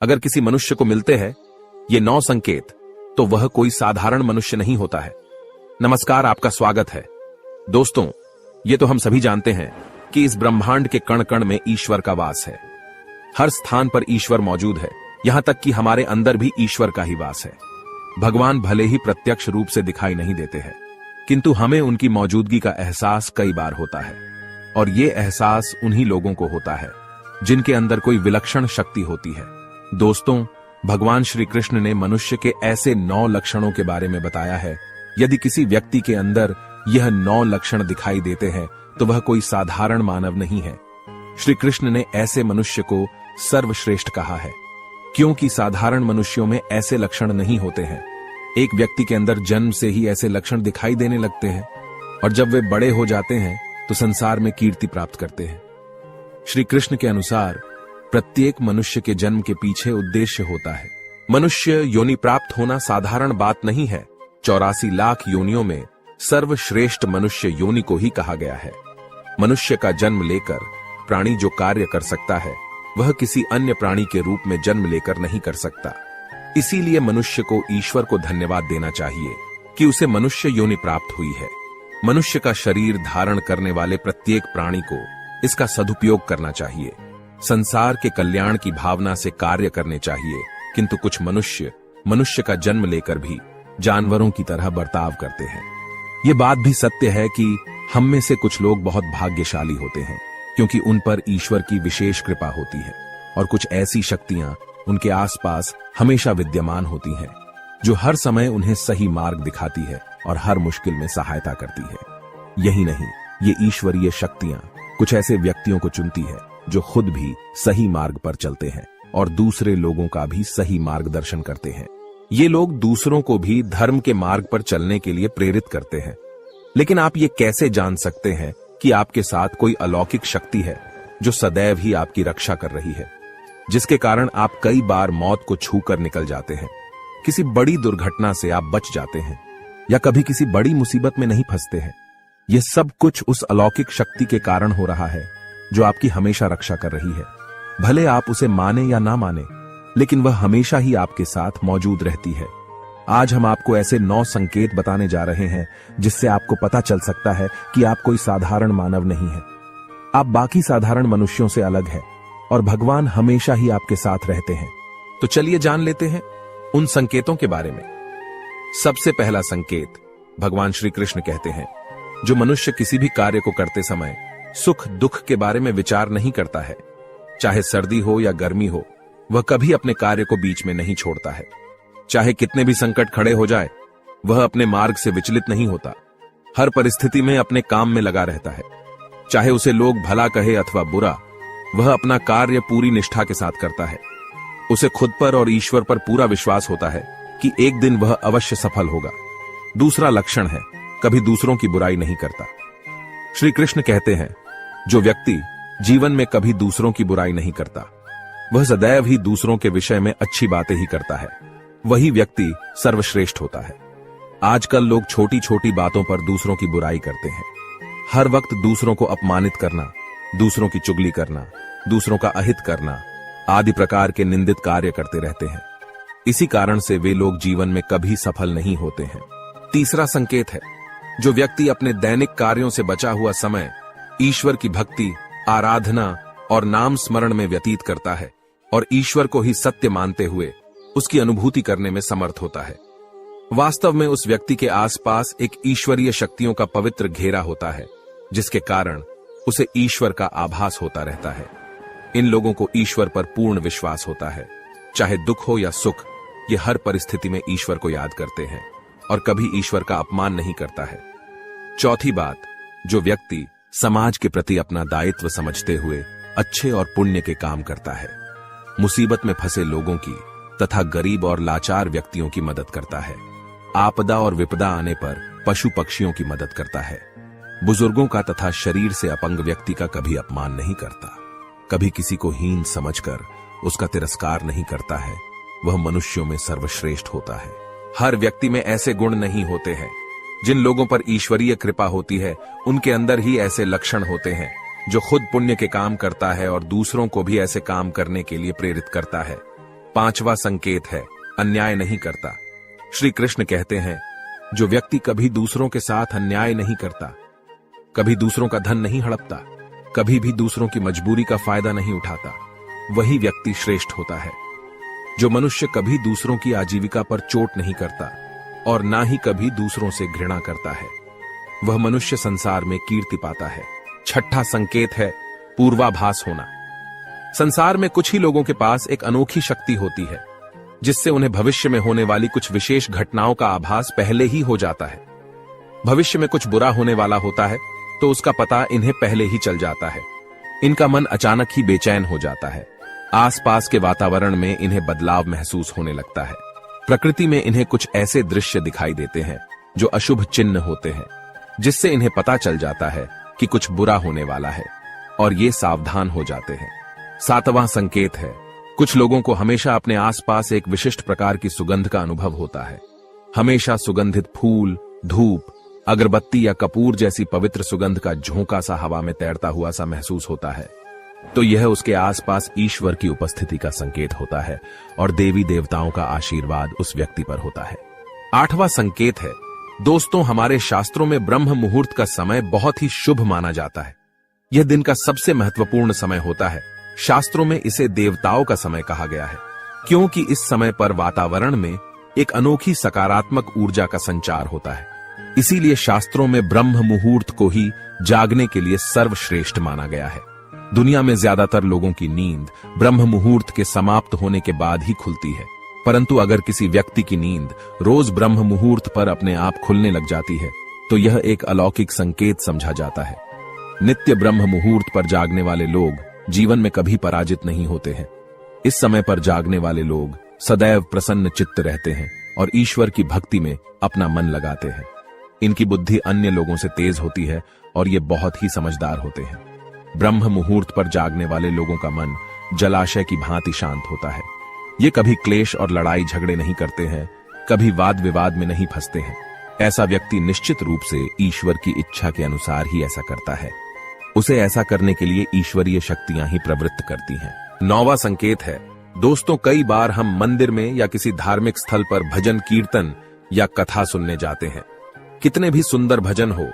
अगर किसी मनुष्य को मिलते हैं ये 9 संकेत, तो वह कोई साधारण मनुष्य नहीं होता है। नमस्कार, आपका स्वागत है। दोस्तों, ये तो हम सभी जानते हैं कि इस ब्रह्मांड के कण कण में ईश्वर का वास है। हर स्थान पर ईश्वर मौजूद है, यहां तक कि हमारे अंदर भी ईश्वर का ही वास है। भगवान भले ही प्रत्यक्ष रूप से दिखाई नहीं देते हैं, किंतु हमें उनकी मौजूदगी का एहसास कई बार होता है। और ये एहसास उन्हीं लोगों को होता है जिनके अंदर कोई विलक्षण शक्ति होती है। दोस्तों, भगवान श्री कृष्ण ने मनुष्य के ऐसे 9 लक्षणों के बारे में बताया है। यदि किसी व्यक्ति के अंदर यह 9 लक्षण दिखाई देते हैं तो वह कोई साधारण मानव नहीं है। श्री कृष्ण ने ऐसे मनुष्य को सर्वश्रेष्ठ कहा है, क्योंकि साधारण मनुष्यों में ऐसे लक्षण नहीं होते हैं। एक व्यक्ति के अंदर जन्म से ही ऐसे लक्षण दिखाई देने लगते हैं और जब वे बड़े हो जाते हैं तो संसार में कीर्ति प्राप्त करते हैं। श्री कृष्ण के अनुसार प्रत्येक मनुष्य के जन्म के पीछे उद्देश्य होता है। मनुष्य योनि प्राप्त होना साधारण बात नहीं है। 84 लाख योनियों में सर्वश्रेष्ठ मनुष्य योनि को ही कहा गया है। मनुष्य का जन्म लेकर प्राणी जो कार्य कर सकता है वह किसी अन्य प्राणी के रूप में जन्म लेकर नहीं कर सकता। इसीलिए मनुष्य को ईश्वर को धन्यवाद देना चाहिए कि उसे मनुष्य योनि प्राप्त हुई है। मनुष्य का शरीर धारण करने वाले प्रत्येक प्राणी को इसका सदुपयोग करना चाहिए। संसार के कल्याण की भावना से कार्य करने चाहिए, किंतु कुछ मनुष्य का जन्म लेकर भी जानवरों की तरह बर्ताव करते हैं। ये बात भी सत्य है कि हम में से कुछ लोग बहुत भाग्यशाली होते हैं, क्योंकि उन पर ईश्वर की विशेष कृपा होती है और कुछ ऐसी शक्तियां उनके आसपास हमेशा विद्यमान होती हैं, जो हर समय उन्हें सही मार्ग दिखाती है और हर मुश्किल में सहायता करती है। यही नहीं, ये ईश्वरीय शक्तियां कुछ ऐसे व्यक्तियों को चुनती है जो खुद भी सही मार्ग पर चलते हैं और दूसरे लोगों का भी सही मार्गदर्शन करते हैं। ये लोग दूसरों को भी धर्म के मार्ग पर चलने के लिए प्रेरित करते हैं। लेकिन आप ये कैसे जान सकते हैं कि आपके साथ कोई अलौकिक शक्ति है जो सदैव ही आपकी रक्षा कर रही है, जिसके कारण आप कई बार मौत को छूकर निकल जाते हैं, किसी बड़ी दुर्घटना से आप बच जाते हैं या कभी किसी बड़ी मुसीबत में नहीं फंसते हैं? यह सब कुछ उस अलौकिक शक्ति के कारण हो रहा है जो आपकी हमेशा रक्षा कर रही है। भले आप उसे माने या ना माने, लेकिन वह हमेशा ही आपके साथ मौजूद रहती है। आज हम आपको ऐसे 9 संकेत बताने जा रहे हैं जिससे आपको पता चल सकता है कि आप कोई साधारण मानव नहीं है। आप बाकी साधारण मनुष्यों से अलग है और भगवान हमेशा ही आपके साथ रहते हैं। तो चलिए जान लेते हैं उन संकेतों के बारे में। सबसे पहला संकेत, भगवान श्री कृष्ण कहते हैं, जो मनुष्य किसी भी कार्य को करते समय सुख दुख के बारे में विचार नहीं करता है, चाहे सर्दी हो या गर्मी हो, वह कभी अपने कार्य को बीच में नहीं छोड़ता है। चाहे कितने भी संकट खड़े हो जाए, वह अपने मार्ग से विचलित नहीं होता। हर परिस्थिति में अपने काम में लगा रहता है। चाहे उसे लोग भला कहे अथवा बुरा, वह अपना कार्य पूरी निष्ठा के साथ करता है। उसे खुद पर और ईश्वर पर पूरा विश्वास होता है कि एक दिन वह अवश्य सफल होगा। दूसरा लक्षण है, कभी दूसरों की बुराई नहीं करता। श्री कृष्ण कहते हैं, जो व्यक्ति जीवन में कभी दूसरों की बुराई नहीं करता, वह सदैव ही दूसरों के विषय में अच्छी बातें ही करता है, वही व्यक्ति सर्वश्रेष्ठ होता है। आजकल लोग छोटी छोटी बातों पर दूसरों की बुराई करते हैं। हर वक्त दूसरों को अपमानित करना, दूसरों की चुगली करना, दूसरों का अहित करना आदि प्रकार के निंदित कार्य करते रहते हैं। इसी कारण से वे लोग जीवन में कभी सफल नहीं होते हैं। तीसरा संकेत है, जो व्यक्ति अपने दैनिक कार्यों से बचा हुआ समय ईश्वर की भक्ति, आराधना और नाम स्मरण में व्यतीत करता है और ईश्वर को ही सत्य मानते हुए उसकी अनुभूति करने में समर्थ होता है। वास्तव में उस व्यक्ति के आसपास एक ईश्वरीय शक्तियों का पवित्र घेरा होता है, जिसके कारण उसे ईश्वर का आभास होता रहता है। इन लोगों को ईश्वर पर पूर्ण विश्वास होता है। चाहे दुख हो या सुख, ये हर परिस्थिति में ईश्वर को याद करते हैं और कभी ईश्वर का अपमान नहीं करता है। चौथी बात, जो व्यक्ति समाज के प्रति अपना दायित्व समझते हुए अच्छे और पुण्य के काम करता है, मुसीबत में फंसे लोगों की तथा गरीब और लाचार व्यक्तियों की मदद करता है, आपदा और विपदा आने पर पशु पक्षियों की मदद करता है, बुजुर्गों का तथा शरीर से अपंग व्यक्ति का कभी अपमान नहीं करता, कभी किसी को हीन समझकर उसका तिरस्कार नहीं करता है, वह मनुष्यों में सर्वश्रेष्ठ होता है। हर व्यक्ति में ऐसे गुण नहीं होते हैं। जिन लोगों पर ईश्वरीय कृपा होती है, उनके अंदर ही ऐसे लक्षण होते हैं, जो खुद पुण्य के काम करता है और दूसरों को भी ऐसे काम करने के लिए प्रेरित करता है। 5वां संकेत है, अन्याय नहीं करता। श्री कृष्ण कहते हैं, जो व्यक्ति कभी दूसरों के साथ अन्याय नहीं करता, कभी दूसरों का धन नहीं हड़पता, कभी भी दूसरों की मजबूरी का फायदा नहीं उठाता, वही व्यक्ति श्रेष्ठ होता है। जो मनुष्य कभी दूसरों की आजीविका पर चोट नहीं करता और ना ही कभी दूसरों से घृणा करता है, वह मनुष्य संसार में कीर्ति पाता है। 6वां संकेत है, पूर्वाभास होना। संसार में कुछ ही लोगों के पास एक अनोखी शक्ति होती है, जिससे उन्हें भविष्य में होने वाली कुछ विशेष घटनाओं का आभास पहले ही हो जाता है। भविष्य में कुछ बुरा होने वाला होता है तो उसका पता इन्हें पहले ही चल जाता है। इनका मन अचानक ही बेचैन हो जाता है। आसपास के वातावरण में इन्हें बदलाव महसूस होने लगता है। प्रकृति में इन्हें कुछ ऐसे दृश्य दिखाई देते हैं जो अशुभ चिन्ह होते हैं, जिससे इन्हें पता चल जाता है कि कुछ बुरा होने वाला है और ये सावधान हो जाते हैं। 7वां संकेत है, कुछ लोगों को हमेशा अपने आसपास एक विशिष्ट प्रकार की सुगंध का अनुभव होता है। हमेशा सुगंधित फूल, धूप, अगरबत्ती या कपूर जैसी पवित्र सुगंध का झोंका सा हवा में तैरता हुआ सा महसूस होता है, तो यह उसके आसपास ईश्वर की उपस्थिति का संकेत होता है और देवी देवताओं का आशीर्वाद उस व्यक्ति पर होता है। 8वां संकेत है, दोस्तों, हमारे शास्त्रों में ब्रह्म मुहूर्त का समय बहुत ही शुभ माना जाता है। यह दिन का सबसे महत्वपूर्ण समय होता है। शास्त्रों में इसे देवताओं का समय कहा गया है, क्योंकि इस समय पर वातावरण में एक अनोखी सकारात्मक ऊर्जा का संचार होता है। इसीलिए शास्त्रों में ब्रह्म मुहूर्त को ही जागने के लिए सर्वश्रेष्ठ माना गया है। दुनिया में ज्यादातर लोगों की नींद ब्रह्म मुहूर्त के समाप्त होने के बाद ही खुलती है, परंतु अगर किसी व्यक्ति की नींद रोज ब्रह्म मुहूर्त पर अपने आप खुलने लग जाती है, तो यह एक अलौकिक संकेत समझा जाता है। नित्य ब्रह्म मुहूर्त पर जागने वाले लोग जीवन में कभी पराजित नहीं होते हैं। इस समय पर जागने वाले लोग सदैव प्रसन्न चित्त रहते हैं और ईश्वर की भक्ति में अपना मन लगाते हैं। इनकी बुद्धि अन्य लोगों से तेज होती है और ये बहुत ही समझदार होते हैं। ब्रह्म मुहूर्त पर जागने वाले लोगों का मन जलाशय की भांति शांत होता है। ये कभी क्लेश और लड़ाई झगड़े नहीं करते हैं, कभी वाद विवाद में नहीं फंसते हैं। ऐसा व्यक्ति निश्चित रूप से ईश्वर की इच्छा के अनुसार ही ऐसा करता है। उसे ऐसा करने के लिए ईश्वरीय शक्तियां ही प्रवृत्त करती हैं। 9वां संकेत है, दोस्तों, कई बार हम मंदिर में या किसी धार्मिक स्थल पर भजन कीर्तन या कथा सुनने जाते हैं। कितने भी सुंदर भजन हो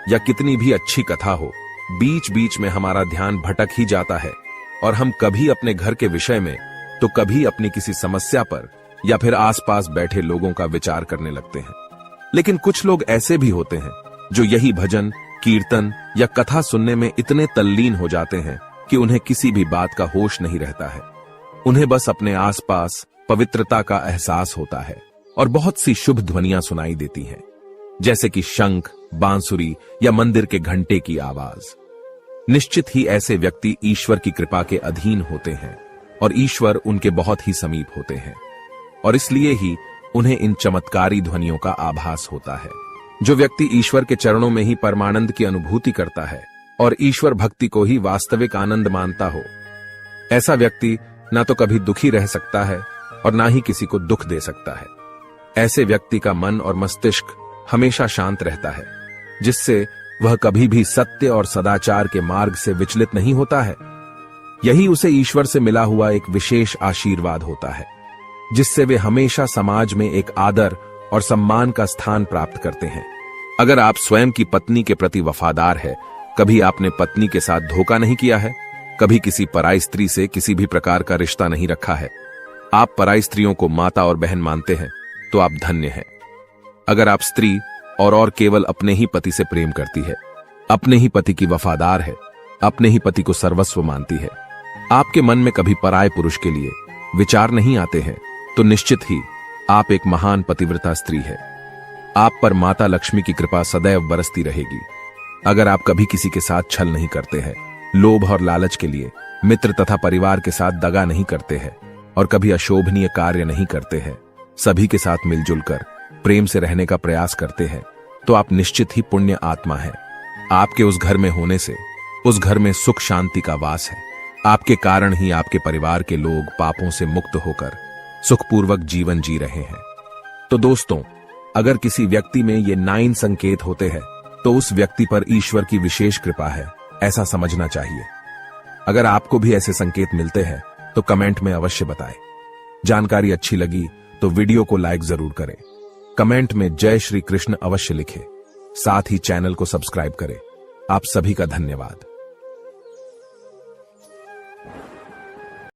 या कितनी भी अच्छी कथा हो, बीच बीच में हमारा ध्यान भटक ही जाता है और हम कभी अपने घर के विषय में तो कभी अपनी किसी समस्या पर या फिर आसपास बैठे लोगों का विचार करने लगते हैं। लेकिन कुछ लोग ऐसे भी होते हैं जो यही भजन कीर्तन या कथा सुनने में इतने तल्लीन हो जाते हैं कि उन्हें किसी भी बात का होश नहीं रहता है। उन्हें बस अपने आसपास पवित्रता का एहसास होता है और बहुत सी शुभ ध्वनियां सुनाई देती हैं, जैसे कि शंख, बांसुरी या मंदिर के घंटे की आवाज। निश्चित ही ऐसे व्यक्ति ईश्वर की कृपा के अधीन होते हैं और ईश्वर उनके बहुत ही समीप होते हैं और इसलिए ही उन्हें इन चमत्कारी ध्वनियों का आभास होता है। जो व्यक्ति ईश्वर के चरणों में ही परमानंद की अनुभूति करता है और ईश्वर भक्ति को ही वास्तविक आनंद मानता हो, ऐसा व्यक्ति ना तो कभी दुखी रह सकता है और ना ही किसी को दुख दे सकता है। ऐसे व्यक्ति का मन और मस्तिष्क हमेशा शांत रहता है, जिससे वह कभी भी सत्य और सदाचार के मार्ग से विचलित नहीं होता है। यही उसे ईश्वर से मिला हुआ एक विशेष आशीर्वाद होता है, जिससे वे हमेशा समाज में एक आदर और सम्मान का स्थान प्राप्त करते हैं। अगर आप स्वयं की पत्नी के प्रति वफादार है, कभी आपने पत्नी के साथ धोखा नहीं किया है, कभी किसी पराई स्त्री से किसी भी प्रकार का रिश्ता नहीं रखा है, आप पराई स्त्रियों को माता और बहन मानते हैं, तो आप धन्य हैं। अगर आप स्त्री और केवल अपने ही पति से प्रेम करती है, अपने ही पति की वफादार है, अपने ही पति को सर्वस्व मानती है, आपके मन में कभी पराये पुरुष के लिए विचार नहीं आते हैं, तो निश्चित ही आप एक महान पतिव्रता स्त्री है। आप पर माता लक्ष्मी की कृपा सदैव बरसती रहेगी। अगर आप कभी किसी के साथ छल नहीं करते हैं, लोभ और लालच के लिए मित्र तथा परिवार के साथ दगा नहीं करते हैं और कभी अशोभनीय कार्य नहीं करते हैं, सभी के साथ मिलजुल कर प्रेम से रहने का प्रयास करते हैं, तो आप निश्चित ही पुण्य आत्मा है। आपके उस घर में होने से उस घर में सुख शांति का वास है। आपके कारण ही आपके परिवार के लोग पापों से मुक्त होकर सुखपूर्वक जीवन जी रहे हैं। तो दोस्तों, अगर किसी व्यक्ति में ये 9 संकेत होते हैं, तो उस व्यक्ति पर ईश्वर की विशेष कृपा है, ऐसा समझना चाहिए। अगर आपको भी ऐसे संकेत मिलते हैं तो कमेंट में अवश्य बताएं। जानकारी अच्छी लगी तो वीडियो को लाइक जरूर करें, कमेंट में जय श्री कृष्ण अवश्य लिखें, साथ ही चैनल को सब्सक्राइब करें। आप सभी का धन्यवाद।